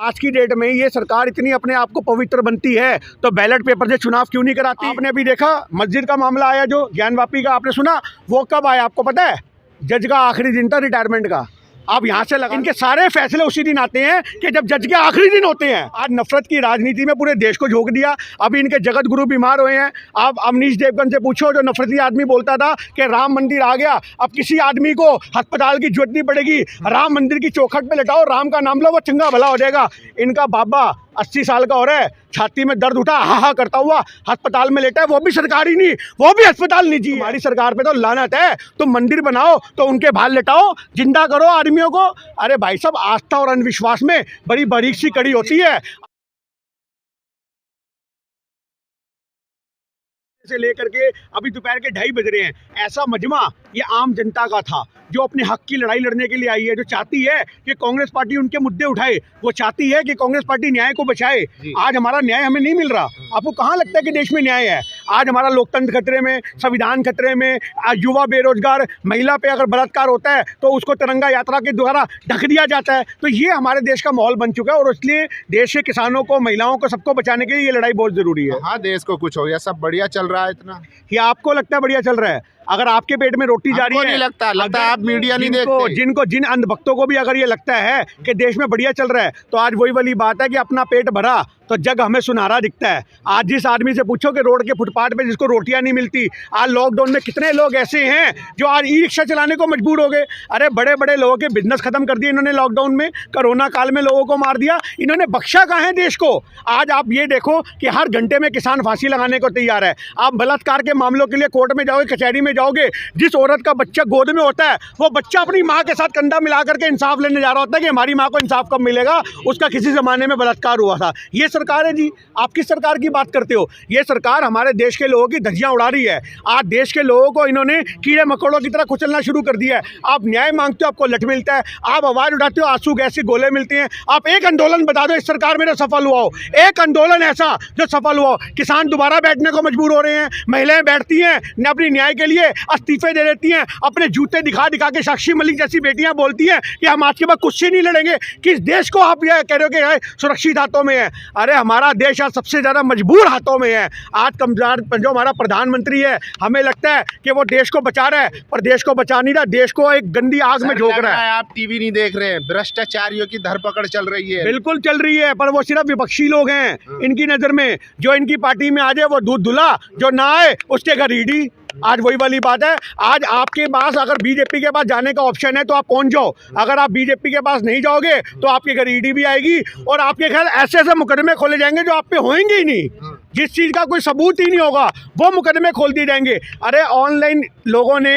आज की डेट में ये सरकार इतनी अपने आप को पवित्र बनती है तो बैलेट पेपर से चुनाव क्यों नहीं कराती। आपने अभी देखा मस्जिद का मामला आया जो ज्ञानवापी का, आपने सुना वो कब आया आपको पता है? जज का आखिरी दिन था रिटायरमेंट का। आप यहाँ से लगा, इनके सारे फैसले उसी दिन आते हैं कि जब जज के आखिरी दिन होते हैं। आज नफरत की राजनीति में पूरे देश को झोंक दिया। अभी इनके जगत गुरु बीमार हुए हैं। आप अवनीश देवगन से पूछो, जो नफरती आदमी बोलता था कि राम मंदिर आ गया, अब किसी आदमी को अस्पताल की जरूरत नहीं पड़ेगी, राम मंदिर की चौखट पे लेटाओ, राम का नाम लो, वो चंगा भला हो जाएगा। इनका बाबा 80 साल का हो रहा है, छाती में दर्द उठा हा करता हुआ अस्पताल में लेटा है, वो भी सरकारी नहीं, वो भी अस्पताल निजी। हमारी सरकार पे तो लानत है। तुम मंदिर बनाओ तो उनके भाल लेटाओ, जिंदा करो आदमियों को। अरे भाई साहब, आस्था और अंधविश्वास में बड़ी बारीक सी कड़ी होती है। से लेकर के अभी दोपहर के 2:30 बज रहे हैं, ऐसा मजमा ये आम जनता का था जो अपने हक की लड़ाई लड़ने के लिए आई है, जो चाहती है कि कांग्रेस पार्टी उनके मुद्दे उठाए, वो चाहती है कि कांग्रेस पार्टी न्याय को बचाए। आज हमारा न्याय हमें नहीं मिल रहा। आपको कहाँ लगता है कि देश में न्याय है? आज हमारा लोकतंत्र खतरे में, संविधान खतरे में, युवा बेरोजगार, महिला पे अगर बलात्कार होता है तो उसको तिरंगा यात्रा के द्वारा ढक दिया जाता है। तो ये हमारे देश का माहौल बन चुका है और इसलिए देश के किसानों को, महिलाओं को, सबको बचाने के लिए ये लड़ाई बहुत जरूरी है। हाँ, देश को कुछ हो गया, सब बढ़िया चल रहा है इतना। ये आपको लगता है बढ़िया चल रहा है? अगर आपके पेट में रोटी जा रही है, नहीं लगता आप मीडिया नहीं देखते। जिन अंधभक्तों को भी अगर ये लगता है कि देश में बढ़िया चल रहा है, तो आज वही वाली बात है कि अपना पेट भरा तो जग हमें सुनहरा दिखता है। आज जिस आदमी से पूछो कि रोड के फुटपाथ पे जिसको रोटियां नहीं मिलती, आज लॉकडाउन में कितने लोग ऐसे हैं जो आज ई रिक्शा चलाने को मजबूर हो गए। अरे बड़े बड़े लोगों के बिजनेस खत्म कर दिए इन्होंने लॉकडाउन में, कोरोना काल में लोगों को मार दिया। इन्होंने बख्शा कहाँ है देश को? आज आप ये देखो कि हर घंटे में किसान फांसी लगाने को तैयार है। आप बलात्कार के मामलों के लिए कोर्ट में जाओगे, कचहरी में जाओगे, जिस औरत का बच्चा गोद में होता है वो बच्चा अपनी माँ के साथ कंधा मिला करके इंसाफ लेने जा रहा होता है कि हमारी माँ को इंसाफ कब मिलेगा, उसका किसी जमाने में बलात्कार हुआ था। ये सरकार है जी। आप किस सरकार की बात करते हो? ये सरकार हमारे देश के लोगों की धज्जियां उड़ा रही है। आज देश के लोगों को इन्होंने कीड़े मकोड़ों की तरह कुचलना शुरू कर दिया है। आप न्याय मांगते हो, आपको लठ मिलता है। आप आवाज़ उठाते हो, आंसू गैस के गोले मिलते हैं। आप एक आंदोलन बता दो इस सरकार में जो सफल हुआ हो, एक आंदोलन ऐसा जो सफल हुआ हो। किसान दोबारा बैठने को मजबूर हो रहे हैं, महिलाएं बैठती हैं न, अपनी न्याय के लिए इस्तीफे दे देती हैं, अपने जूते दिखा दिखा के साक्षी मलिक जैसी बेटियां बोलती हैं कि हम आज के बाद कुछ से नहीं लड़ेंगे। किस देश को आप यह कह रहे हो कि सुरक्षित हाथों में है? अरे हमारा देश आज सबसे ज़्यादा मजबूर हाथों में है। आज कमजोर जो हमारा प्रधानमंत्री है, हमें लगता है कि वो देश को बचा रहा है, पर देश को बचा नहीं रहा, देश को एक गंदी आग में झोंक रहा है। आप टीवी नहीं देख रहे हैं, भ्रष्टाचारियों की धरपकड़ चल रही है। बिल्कुल चल रही है, पर वो सिर्फ विपक्षी लोग हैं इनकी नज़र में। जो इनकी पार्टी में आ जाए वो दूध धुला, जो ना आए उसके घर ईडी। आज वही वाली बात है। आज आपके पास अगर बीजेपी के पास जाने का ऑप्शन है तो आप पहुंच जाओ। अगर आप बीजेपी के पास नहीं जाओगे तो आपके घर ईडी भी आएगी और आपके घर ऐसे ऐसे मुकदमे खोले जाएंगे जो आप पे होंगे ही नहीं। जिस चीज़ का कोई सबूत ही नहीं होगा वो मुकदमे खोल दिए जाएंगे। अरे ऑनलाइन लोगों ने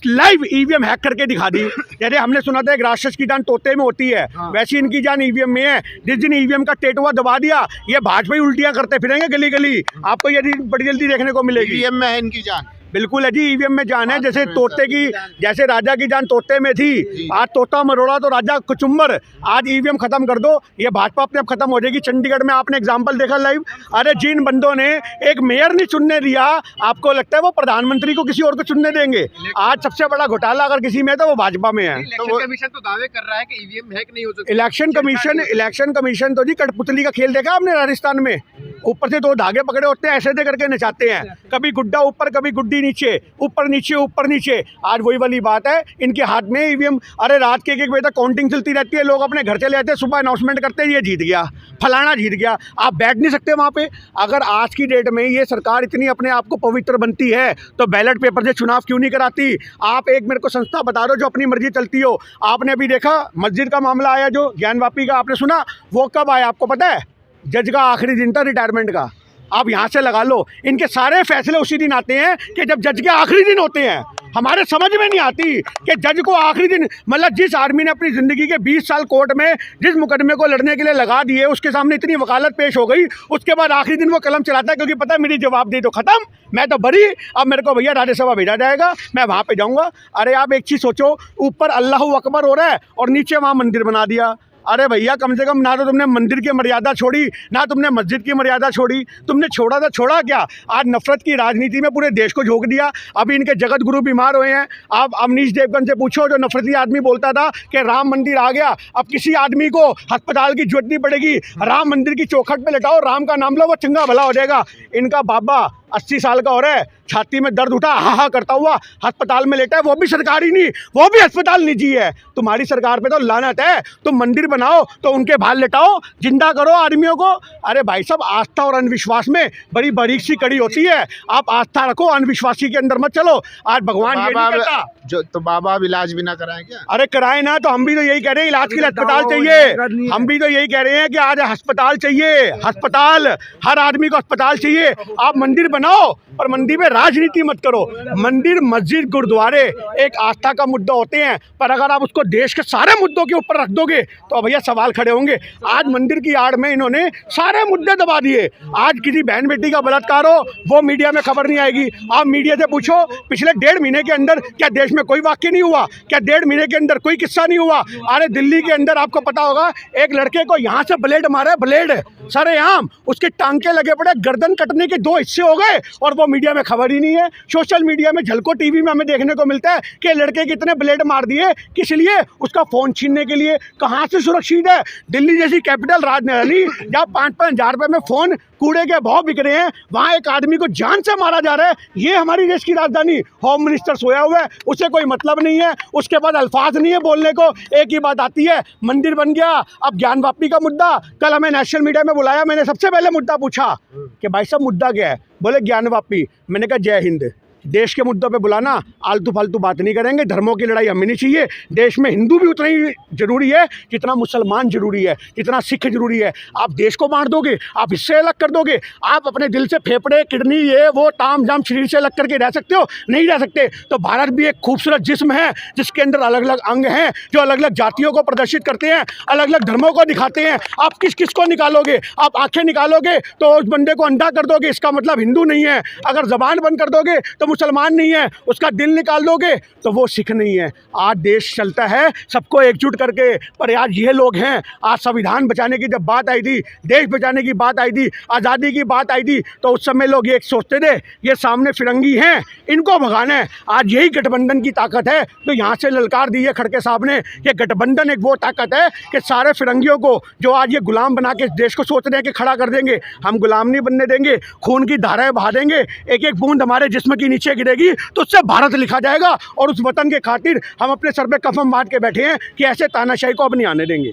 लाइव ईवीएम हैक करके दिखा दी। जैसे हमने सुना था एक राक्षस की जान तोते में होती है, वैसी इनकी जान ईवीएम में है। जिस दिन ईवीएम का टेटुआ दबा दिया, ये भाजपा ही उल्टियां करते फिरेंगे गली गली। आपको ये बड़ी जल्दी देखने को मिलेगी। ईवीएम में है इनकी जान। बिल्कुल है जी, ईवीएम में जान है। जैसे तोते की, जैसे राजा की जान तोते में थी, आज तोता मरोड़ा तो राजा कुचुम्बर। आज ईवीएम खत्म कर दो, ये भाजपा अपने आप खत्म हो जाएगी। चंडीगढ़ में आपने एग्जाम्पल देखा लाइव। अरे जिन बंदों ने एक मेयर नहीं चुनने दिया, आपको लगता है वो प्रधानमंत्री को किसी और को चुनने देंगे? आज सबसे बड़ा घोटाला अगर किसी में है तो वो भाजपा में है। इलेक्शन कमीशन तो दावे कर रहा है कि ईवीएम हैक नहीं हो सकती। इलेक्शन कमीशन तो जी कठपुतली का खेल देखा आपने राजस्थान में? ऊपर से 2 धागे पकड़े होते हैं, ऐसे दे करके नचाते हैं, कभी गुड्डा ऊपर कभी गुड्डी नीचे, ऊपर नीचे ऊपर नीचे। आज वही वाली बात है, इनके हाथ में ईवीएम। अरे रात के 1 बजे तक काउंटिंग चलती रहती है, लोग अपने घर चले जाते हैं, सुबह अनाउंसमेंट करते हैं ये जीत गया, फलाना जीत गया। आप बैठ नहीं सकते वहाँ पे। अगर आज की डेट में ये सरकार इतनी अपने आप को पवित्र बनती है तो बैलेट पेपर से चुनाव क्यों नहीं कराती? आप एक मेरे को संस्था बता दो जो अपनी मर्जी चलती हो। आपने अभी देखा मस्जिद का मामला आया जो ज्ञानवापी का, आपने सुना वो कब आया आपको पता है? जज का आखिरी दिन था रिटायरमेंट का। आप यहाँ से लगा लो, इनके सारे फैसले उसी दिन आते हैं कि जब जज के आखिरी दिन होते हैं। हमारे समझ में नहीं आती कि जज को आखिरी दिन, मतलब जिस आदमी ने अपनी ज़िंदगी के 20 साल कोर्ट में जिस मुकदमे को लड़ने के लिए लगा दिए, उसके सामने इतनी वकालत पेश हो गई, उसके बाद आखिरी दिन वो कलम चलाता है क्योंकि पता है मेरी जवाब दे तो ख़त्म, मैं तो बरी, अब मेरे को भैया राज्यसभा भेजा जाएगा, मैं वहाँ पे जाऊँगा। अरे आप एक चीज़ सोचो, ऊपर अल्लाहू अकबर हो रहा है और नीचे वहाँ मंदिर बना दिया। अरे भैया कम से कम ना तो तुमने मंदिर की मर्यादा छोड़ी, ना तुमने मस्जिद की मर्यादा छोड़ी, तुमने छोड़ा था छोड़ा क्या? आज नफरत की राजनीति में पूरे देश को झोंक दिया। अभी इनके जगत गुरु बीमार हुए हैं। आप अवनीश देवगन से पूछो, जो नफरती आदमी बोलता था कि राम मंदिर आ गया, अब किसी आदमी को अस्पताल की जरूरत नहीं पड़ेगी, राम मंदिर की चौखट पे लेटाओ, राम का नाम लो, वो चंगा भला हो जाएगा। इनका बाबा 80 साल का हो रहा है, छाती में दर्द उठा हा करता हुआ अस्पताल में लेटा है, वो भी सरकारी नहीं, वो भी अस्पताल निजी है। तुम्हारी सरकार पे तो लानत है। तुम मंदिर बनाओ तो उनके बाहर लेटाओ, जिंदा करो आदमियों को। अरे भाई साहब, आस्था और अंधविश्वास में बड़ी बारीक सी कड़ी होती है। आप आस्था रखो, अंधविश्वासी के अंदर मत चलो। आज भगवान ये नहीं करता तो बाबा अब इलाज भी ना कराएं क्या? अरे कराए ना, तो हम भी तो यही कह रहे हैं, इलाज के लिए अस्पताल चाहिए। हम भी तो यही कह रहे हैं कि आज अस्पताल चाहिए, अस्पताल, हर आदमी को अस्पताल चाहिए। आप मंदिर बनाओ और मंदिर में राजनीति मत करो। मंदिर, मस्जिद, गुरुद्वारे एक आस्था का मुद्दा होते हैं, पर अगर आप उसको देश के सारे मुद्दों के ऊपर रख दोगे तो भैया सवाल खड़े होंगे। आज मंदिर की आड़ में इन्होंने सारे मुद्दे दबा दिए। आज किसी बहन बेटी का बलात्कार हो, वो मीडिया में खबर नहीं आएगी। आप मीडिया से पूछो, पिछले 1.5 महीने के अंदर क्या देश में कोई वाक्य नहीं हुआ? क्या 1.5 महीने के अंदर कोई किस्सा नहीं हुआ? अरे दिल्ली के अंदर आपको पता होगा, एक लड़के को यहाँ से ब्लेड मारा है, ब्लेड सरेआम, उसके टांके लगे पड़े, गर्दन कटने के 2 हिस्से हो गए और वो मीडिया में खबर ही नहीं है। सोशल मीडिया में झलको टीवी में हमें देखने को मिलता है कि लड़के कितने ब्लेड मार दिए, किस लिए? उसका फोन छीनने के लिए। कहाँ से सुरक्षित है? दिल्ली जैसी कैपिटल राजधानी, जहाँ 5-5 हज़ार रुपये में फोन कूड़े के भाव बिक रहे हैं, वहाँ एक आदमी को जान से मारा जा रहा है। ये हमारी देश की राजधानी? होम मिनिस्टर सोया हुआ है, उसे कोई मतलब नहीं है, उसके पास अल्फाज नहीं है बोलने को। एक ही बात आती है, मंदिर बन गया, अब ज्ञानवापी का मुद्दा। कल हमें नेशनल मीडिया में बुलाया, मैंने सबसे पहले मुद्दा पूछा कि भाई साहब मुद्दा क्या है? बोले ज्ञानवापी। मैंने कहा जय हिंद। देश के मुद्दों पे बुलाना, आलतू फालतू बात नहीं करेंगे। धर्मों की लड़ाई हमें नहीं चाहिए। देश में हिंदू भी उतना ही जरूरी है जितना मुसलमान जरूरी है, जितना सिख जरूरी है। आप देश को बांट दोगे, आप इससे अलग कर दोगे। आप अपने दिल से फेफड़े, किडनी, ये वो ताम झाम शरीर से अलग करके रह सकते हो? नहीं रह सकते। तो भारत भी एक खूबसूरत जिस्म है जिसके अंदर अलग अलग अंग हैं, जो अलग अलग जातियों को प्रदर्शित करते हैं, अलग अलग धर्मों को दिखाते हैं। आप किस किस को निकालोगे? आप आंखें निकालोगे तो उस बंदे को अंधा कर दोगे, इसका मतलब हिंदू नहीं है। अगर जबान बंद कर दोगे तो मुसलमान नहीं है, उसका दिल निकाल दोगे तो वो सिख नहीं है। आज देश चलता है सबको एकजुट करके, पर आज ये लोग हैं। आज संविधान बचाने की जब बात आई थी, देश बचाने की बात आई थी, आज़ादी की बात आई थी, तो उस समय लोग ये सोचते थे ये सामने फिरंगी हैं, इनको भगाना है। आज यही गठबंधन की ताकत है। तो यहाँ से ललकार दी है खड़के साहब ने कि गठबंधन एक वो ताकत है कि सारे फिरंगियों को, जो आज ये गुलाम बना के देश को सोच रहे हैं कि खड़ा कर देंगे, हम गुलाम नहीं बनने देंगे। खून की धाराएं बहा देंगे, एक एक बूंद हमारे जिस्म की नीचे गिरेगी तो उससे भारत लिखा जाएगा। और उस वतन के खातिर हम अपने सर पे कफन बांध के बैठे हैं कि ऐसे तानाशाही को अब नहीं आने देंगे।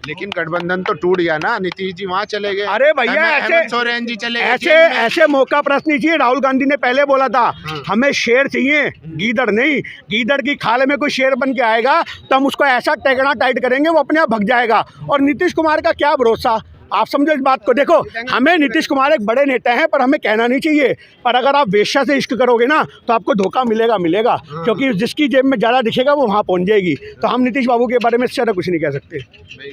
लेकिन गठबंधन तो टूट गया ना, नीतीश जी वहाँ चले गए। अरे भैया हेमंत सोरेन जी चले गए। ऐसे मौका प्रश्न नहीं चाहिए। राहुल गांधी ने पहले बोला था हमें शेर चाहिए, गीदड़ नहीं। गीदड़ की खाल में कोई शेर बन के आएगा तो हम उसको ऐसा टेकना टाइट करेंगे वो अपने आप भग जाएगा। और नीतीश कुमार का क्या भरोसा? आप समझो इस बात को। देखो, हमें नीतीश कुमार एक बड़े नेता हैं, पर हमें कहना नहीं चाहिए, पर अगर आप वेश्या से इश्क करोगे ना तो आपको धोखा मिलेगा, क्योंकि जिसकी जेब में ज़्यादा दिखेगा वो वहाँ पहुँच जाएगी। तो हम नीतीश बाबू के बारे में इससे ज़्यादा कुछ नहीं कह सकते।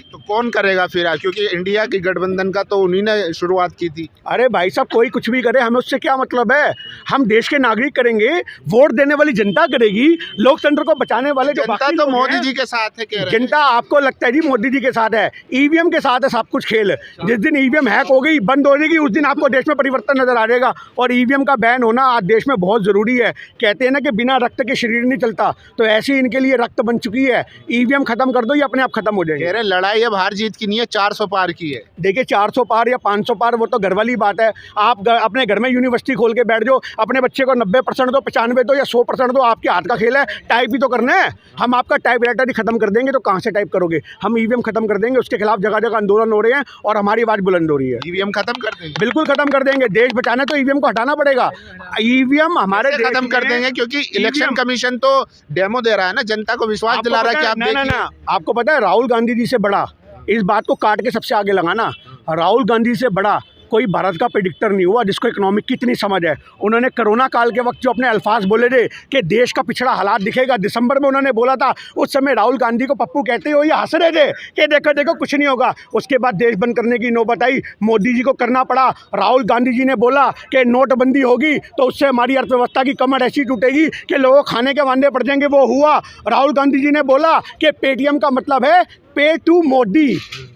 तो कौन करेगा फिर? क्योंकि इंडिया की गठबंधन का तो उन्हीं ने शुरुआत की थी। अरे भाई साहब, कोई कुछ भी करे, हमें उससे क्या मतलब है? हम देश के नागरिक करेंगे, वोट देने वाली जनता करेगी, लोकतंत्र को बचाने वाले जो जनता तो मोदी जी के साथ है। कह रहे जनता आपको लगता है जी मोदी जी के साथ है? ईवीएम के साथ है सब कुछ खेल। जिस दिन ईवीएम हैक हो गई, बंद हो जाएगी, उस दिन आपको देश में परिवर्तन नजर आ जाएगा। और ईवीएम का बैन होना आज देश में बहुत ज़रूरी है। कहते हैं ना कि बिना रक्त के शरीर नहीं चलता, तो ऐसे ही इनके लिए रक्त बन चुकी है। ईवीएम खत्म कर दो, ये अपने आप खत्म हो जाएंगे। कह रहे लड़ाई अब हार जीत की नहीं है, 400 पार की है। देखिए, 400 पार या 500 पार वो तो घर वाली बात है। आप अपने घर में यूनिवर्सिटी खोल के बैठ जाओ, अपने बच्चे को 90% दो, 95 दो या 100% दो, आपके हाथ का खेल है। टाइप भी तो करना है। हम आपका टाइप राइटर ही खत्म कर देंगे तो कहाँ से टाइप करोगे? हम ईवीएम खत्म कर देंगे, उसके खिलाफ जगह जगह आंदोलन हो रहे हैं और हमारी आवाज़ बुलंद हो रही है। ईवीएम खत्म कर देंगे? बिल्कुल खत्म कर देंगे। देश बचाना तो ईवीएम को हटाना पड़ेगा। ईवीएम हमारे खत्म कर देंगे क्योंकि इलेक्शन कमीशन तो डेमो दे रहा है ना, जनता को विश्वास दिला रहा है कि आप देखिए। आपको पता है, राहुल गांधी जी से बड़ा, इस बात को काट के सबसे आगे लगाना, राहुल गांधी से बड़ा कोई भारत का प्रेडिक्टर नहीं हुआ जिसको इकोनॉमिक की इतनी समझ है। उन्होंने कोरोना काल के वक्त जो अपने अल्फाज बोले थे कि देश का पिछड़ा हालात दिखेगा, दिसंबर में उन्होंने बोला था। उस समय राहुल गांधी को पप्पू कहते हुए हंस रहे थे कि देखो देखो कुछ नहीं होगा। उसके बाद देश बंद करने की नौबत आई, मोदी जी को करना पड़ा। राहुल गांधी जी ने बोला कि नोटबंदी होगी तो उससे हमारी अर्थव्यवस्था की कमर ऐसी टूटेगी कि लोगों खाने के वांदे पड़ जाएंगे, वो हुआ। राहुल गांधी जी ने बोला कि पेटीएम का मतलब है पे टू मोदी,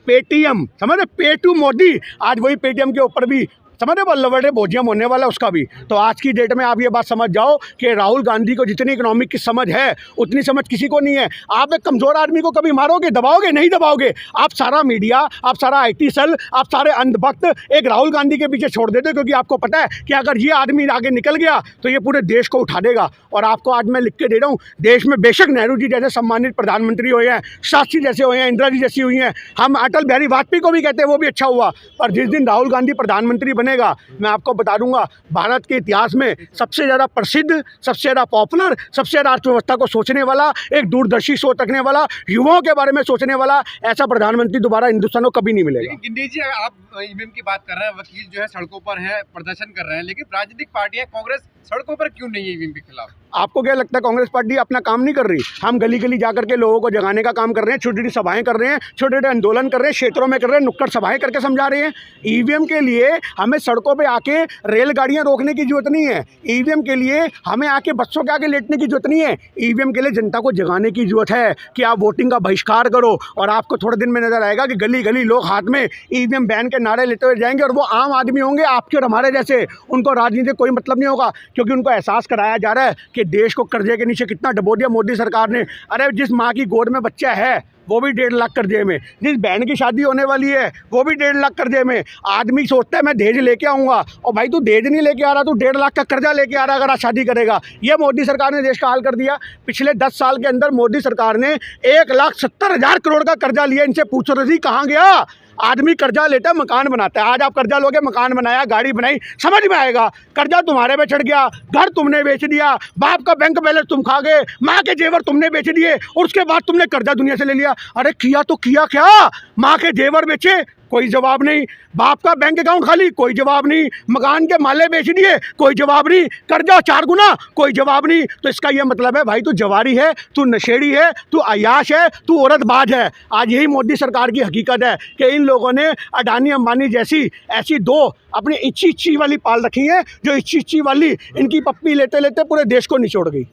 पेटीएम, समझ रहे, पे टू मोदी। आज वही पेटीएम के ऊपर भी समझ रहे बल्लभड़े भोजियम होने वाला उसका भी। तो आज की डेट में आप ये बात समझ जाओ कि राहुल गांधी को जितनी इकोनॉमिक की समझ है उतनी समझ किसी को नहीं है। आप एक कमज़ोर आदमी को कभी मारोगे, दबाओगे? नहीं दबाओगे। आप सारा मीडिया, आप सारा IT सेल, आप सारे अंधभक्त एक राहुल गांधी के पीछे छोड़ देते, क्योंकि आपको पता है कि अगर ये आदमी आगे निकल गया तो ये पूरे देश को उठा देगा। और आपको आज मैं लिख के दे रहा हूँ, देश में बेशक नेहरू जी जैसे सम्मानित प्रधानमंत्री हुए हैं, शास्त्री जैसे हुए हैं, इंदिरा जी जैसी हुई हैं, हम अटल बिहारी वाजपेयी को भी कहते हैं, वो भी अच्छा हुआ। पर जिस दिन राहुल गांधी प्रधानमंत्री बनेगा, मैं आपको बता दूंगा, भारत के इतिहास में सबसे ज़्यादा प्रसिद्ध, सबसे ज़्यादा पॉपुलर, सबसे ज़्यादा अर्थव्यवस्था को सोचने वाला, एक दूरदर्शी सोच रखने वाला, युवाओं के बारे में सोचने वाला ऐसा प्रधानमंत्री दोबारा हिंदुस्तान को कभी नहीं मिलेगा। लेकिन गिन्नी जी, आप ईवीएम की बात कर रहे हैं, वकील जो है सड़कों पर है, प्रदर्शन कर रहे हैं, लेकिन राजनीतिक पार्टियां, कांग्रेस सड़कों पर क्यों नहीं है ईवीएम के खिलाफ? आपको क्या लगता है कांग्रेस पार्टी अपना काम नहीं कर रही? हम गली गली जा करके लोगों को जगाने का काम कर रहे हैं, छोटी छोटी सभाएं कर रहे हैं, छोटे छोटे आंदोलन कर रहे हैं, क्षेत्रों में कर रहे हैं, नुक्कड़ सभाएं करके समझा रहे हैं। ईवीएम के लिए हमें सड़कों पे आके रेलगाड़ियां रोकने की जरूरत नहीं है। ईवीएम के लिए हमें आके बच्चों के आगे लेटने की जरूरत नहीं है। ईवीएम के लिए जनता को जगाने की जरूरत है कि आप वोटिंग का बहिष्कार करो। और आपको थोड़े दिन में नजर आएगा कि गली गली लोग हाथ में ईवीएम बैन के नारे लेते हुए जाएंगे, और वो आम आदमी होंगे, आपके और हमारे जैसे। उनको राजनीति से कोई मतलब नहीं होगा, क्योंकि उनको एहसास कराया जा रहा है कि देश को कर्जे के नीचे कितना डबो दिया मोदी सरकार ने। अरे जिस माँ की गोद में बच्चा है वो भी 1.5 लाख कर्जे में, जिस बहन की शादी होने वाली है वो भी 1.5 लाख कर्जे में। आदमी सोचता है मैं दहेज लेके आऊँगा, और भाई तू दहेज नहीं लेके आ रहा, तू 1.5 लाख का कर्जा लेके आ रहा अगर आज शादी करेगा। ये मोदी सरकार ने देश का हाल कर दिया। पिछले 10 साल के अंदर मोदी सरकार ने 1,70,000 करोड़ का कर्जा लिया। इनसे पूछो रही कहाँ गया? आदमी कर्जा लेता है, मकान बनाता है। आज आप कर्जा लोगे, मकान बनाया, गाड़ी बनाई, समझ में आएगा। कर्जा तुम्हारे पे चढ़ गया, घर तुमने बेच दिया, बाप का बैंक बैलेंस तुम खा गए, माँ के जेवर तुमने बेच दिए, और उसके बाद तुमने कर्जा दुनिया से ले लिया। अरे किया तो किया क्या? माँ के जेवर बेचे, कोई जवाब नहीं। बाप का बैंक अकाउंट खाली, कोई जवाब नहीं। मकान के माले बेच दिए, कोई जवाब नहीं। कर्जा 4 गुना, कोई जवाब नहीं। तो इसका यह मतलब है भाई तू जवारी है, तू नशेड़ी है, तू अय्याश है, तू औरतबाज है। आज यही मोदी सरकार की हकीकत है कि इन लोगों ने अडानी अंबानी जैसी ऐसी 2 अपनी इच्छी वाली पाल रखी है, जो इच्छी वाली इनकी पप्पी लेते लेते पूरे देश को निचोड़ गई।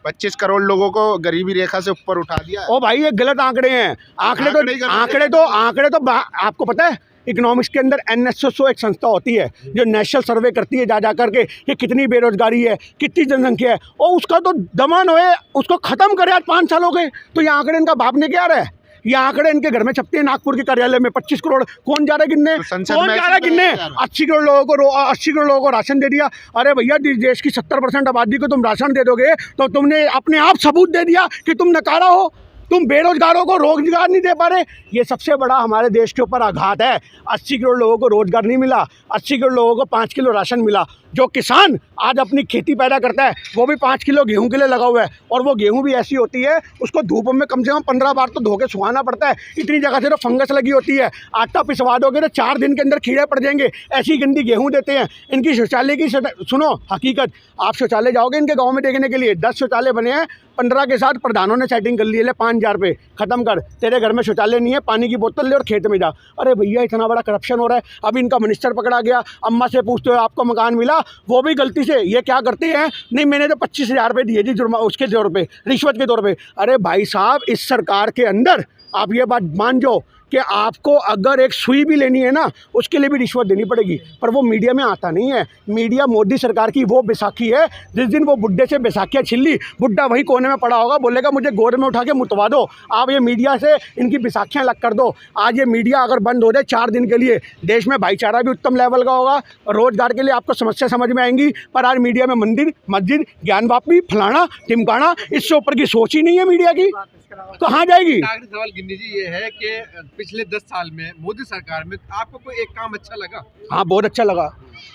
25 करोड़ लोगों को गरीबी रेखा से ऊपर उठा दिया। ओ भाई ये गलत आंकड़े हैं। आंकड़े तो आपको पता है इकोनॉमिक्स के अंदर NSSO एक संस्था होती है जो नेशनल सर्वे करती है जा करके कि कितनी बेरोजगारी है, कितनी जनसंख्या है, और उसका तो दमन होए, उसको ख़त्म करे। आज 5 साल हो गए, तो ये आंकड़े इनका बाप ने क्या रहा है? ये आंकड़े इनके घर में छपते हैं, नागपुर के कार्यालय में। 25 करोड़ कौन जा रहा है गिनने? कौन जा रहा है गिनने? 80 करोड़ लोगों को राशन दे दिया। अरे भैया देश की 70% आबादी को तुम राशन दे दोगे तो तुमने अपने आप सबूत दे दिया कि तुम नकारा हो। तुम बेरोजगारों को रोजगार नहीं दे पा रहे। ये सबसे बड़ा हमारे देश के ऊपर आघात है। 80 करोड़ लोगों को रोजगार नहीं मिला, 80 करोड़ लोगों को 5 किलो राशन मिला। जो किसान आज अपनी खेती पैदा करता है वो भी 5 किलो गेहूं के लिए लगा हुआ है, और वो गेहूं भी ऐसी होती है उसको धूप में कम से कम 15 बार तो धो के सुखाना पड़ता है। इतनी जगह से तो फंगस लगी होती है। आटा पिसवा दोगे तो 4 दिन के अंदर कीड़े पड़ जाएंगे, ऐसी गंदी गेहूँ देते हैं। इनकी शौचालय की सुनो हकीकत, आप शौचालय जाओगे इनके गाँव में देखने के लिए, 10 शौचालय बने हैं, 15 के साथ प्रधानों ने सेटिंग कर ली है, ले 5,000 रुपये खत्म कर। तेरे घर में शौचालय नहीं है, पानी की बोतल ले और खेत में जा। अरे भैया इतना बड़ा करप्शन हो रहा है। अब इनका मिनिस्टर पकड़ा गया, अम्मा से पूछते हो आपको मकान मिला, वो भी गलती से। ये क्या करते हैं, नहीं मैंने तो 25,000 रुपये दिए जी जुर्मा उसके तौर पे, रिश्वत के तौर पे। अरे भाई साहब इस सरकार के अंदर आप ये बात मान जाओ कि आपको अगर एक सुई भी लेनी है ना उसके लिए भी रिश्वत देनी पड़ेगी, पर वो मीडिया में आता नहीं है। मीडिया मोदी सरकार की वो बैसाखी है जिस दिन वो बुड्ढे से बैसाखियाँ छिल्ली, बुड्ढा वहीं कोने में पड़ा होगा, बोलेगा मुझे गोद में उठा के मुतवा दो। आप ये मीडिया से इनकी बैसाखियाँ अलग कर दो। आज ये मीडिया अगर बंद हो जाए 4 दिन के लिए, देश में भाईचारा भी उत्तम लेवल का होगा, रोजगार के लिए आपको समस्या समझ में आएंगी। पर आज मीडिया में मंदिर मस्जिद ज्ञानवापी फलाना टिमकाना, इससे ऊपर की सोच ही नहीं है मीडिया की, कहाँ जाएगी? आखिरी सवाल गिन्नी जी ये है कि पिछले 10 साल में मोदी सरकार में आपको कोई एक काम अच्छा लगा? हाँ बहुत अच्छा लगा।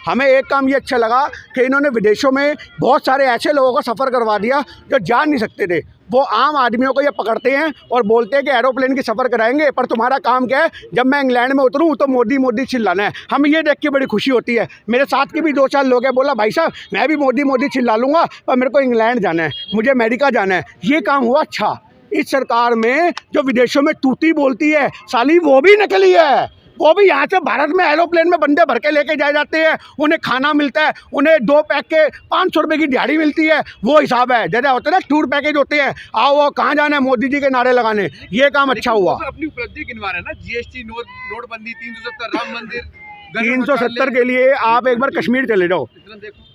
हमें एक काम ये अच्छा लगा कि इन्होंने विदेशों में बहुत सारे ऐसे लोगों को सफ़र करवा दिया जो जा नहीं सकते थे। वो आम आदमियों को ये पकड़ते हैं और बोलते हैं कि एरोप्लेन की सफ़र कराएंगे, पर तुम्हारा काम क्या है? जब मैं इंग्लैंड में उतरूँ तो मोदी मोदी चिल्लाना है। हमें ये देख के बड़ी खुशी होती है। मेरे साथ के भी 2-4 लोग हैं, बोला भाई साहब मैं भी मोदी मोदी चिल्ला लूँगा, पर मेरे को इंग्लैंड जाना है, मुझे अमेरिका जाना है। ये काम हुआ अच्छा। इस सरकार में जो विदेशों में तूती बोलती है साली वो भी नकली है, वो भी यहाँ से भारत में एरोप्लेन में बंदे भर के लेके जाए जाते हैं, उन्हें खाना मिलता है, उन्हें 2 पैक के 500 रुपये की दिहाड़ी मिलती है, वो हिसाब है। जैसे होते हैं ना टूर पैकेज होते हैं, आओ वो कहाँ जाना है मोदी जी के नारे लगाने, ये काम अच्छा हुआ। अपनी उपलब्धि गिनवा रहे हैं ना, जीएसटी, नोटबंदी, 370, राम मंदिर, 370 के लिए आप एक बार कश्मीर चले जाओ,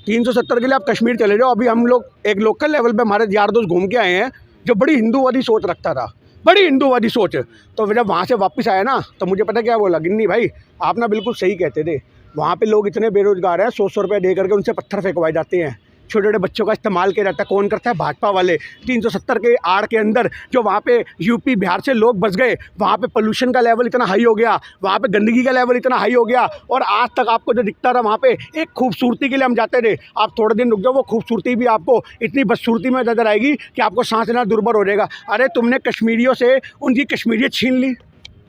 370 के लिए आप कश्मीर चले जाओ। अभी हम लोग एक लोकल लेवल पे हमारे यार दोस्त घूम के आए हैं जो बड़ी हिंदूवादी सोच रखता था, बड़ी हिंदूवादी सोच। तो जब वहाँ से वापस आया ना तो मुझे पता क्या बोला, गिन्नी भाई आप ना बिल्कुल सही कहते थे, वहाँ पे लोग इतने बेरोजगार हैं, 100 रुपये दे करके उनसे पत्थर फेंकवाए जाते हैं, छोटे छोटे बच्चों का इस्तेमाल किया जाता है। कौन करता है? भाजपा वाले। 370 के आड़ के अंदर जो वहाँ पे यूपी बिहार से लोग बस गए, वहाँ पे पोल्यूशन का लेवल इतना हाई हो गया, वहाँ पे गंदगी का लेवल इतना हाई हो गया, और आज तक आपको जो दिखता था वहाँ पे एक खूबसूरती के लिए हम जाते थे, आप थोड़े दिन रुक जाओ, वो खूबसूरती भी आपको इतनी बदसूरती में नजर आएगी कि आपको सांस लेना दुर्भर हो जाएगा। अरे तुमने कश्मीरियों से उनकी कश्मीरियत छीन ली,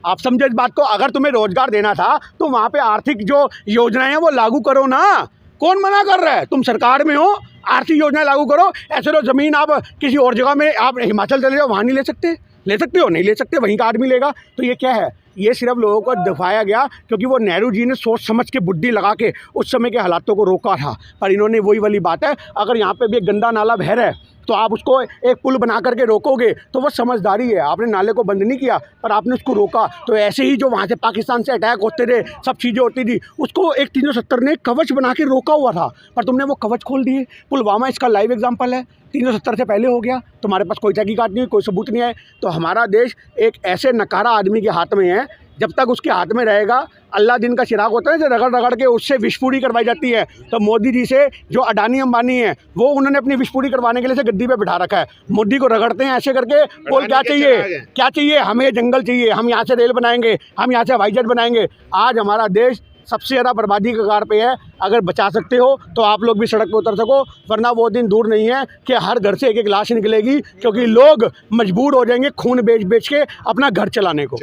आप समझे इस बात को। अगर तुम्हें रोजगार देना था तो वहाँ पे आर्थिक जो योजनाएं हैं वो लागू करो ना, कौन मना कर रहा है? तुम सरकार में हो, आर्थिक योजना लागू करो। ऐसे तो ज़मीन आप किसी और जगह में, आप हिमाचल चले जाओ, वहाँ नहीं ले सकते? ले सकते हो? नहीं ले सकते, वहीं का आदमी लेगा। तो ये क्या है? ये सिर्फ लोगों को दिखाया गया क्योंकि वो नेहरू जी ने सोच समझ के बुद्धि लगा के उस समय के हालातों को रोका था। पर इन्होंने वही वाली बात है, अगर यहाँ पे भी एक गंदा नाला बह रहा है तो आप उसको एक पुल बना करके रोकोगे तो वो समझदारी है। आपने नाले को बंद नहीं किया पर आपने उसको रोका। तो ऐसे ही जो वहाँ से पाकिस्तान से अटैक होते थे, सब चीज़ें होती थी, उसको एक 370 ने कवच बना के रोका हुआ था, पर तुमने वो कवच खोल दिए। पुलवामा इसका लाइव एग्जाम्पल है, 370 से पहले हो गया, तुम्हारे पास कोई तहकीकात नहीं, कोई सबूत नहीं है। तो हमारा देश एक ऐसे नकारा आदमी के हाथ में है, जब तक उसके हाथ में रहेगा, अल्लाह दिन का चिराग होता है जो रगड़ रगड़ के उससे विस्फोटी करवाई जाती है। तो मोदी जी से जो अडानी अंबानी है वो उन्होंने अपनी विस्फोटी करवाने के लिए से गद्दी पे बिठा रखा है। मोदी को रगड़ते हैं ऐसे करके, बोल क्या चाहिए, क्या चाहिए? हमें जंगल चाहिए, हम यहाँ से रेल बनाएंगे, हम यहाँ से हवाई जहाज बनाएंगे। आज हमारा देश सबसे ज़्यादा बर्बादी के कगार पे है। अगर बचा सकते हो तो आप लोग भी सड़क पे उतर सको, वरना वो दिन दूर नहीं है कि हर घर से एक एक लाश निकलेगी, क्योंकि लोग मजबूर हो जाएंगे खून बेच बेच के अपना घर चलाने को।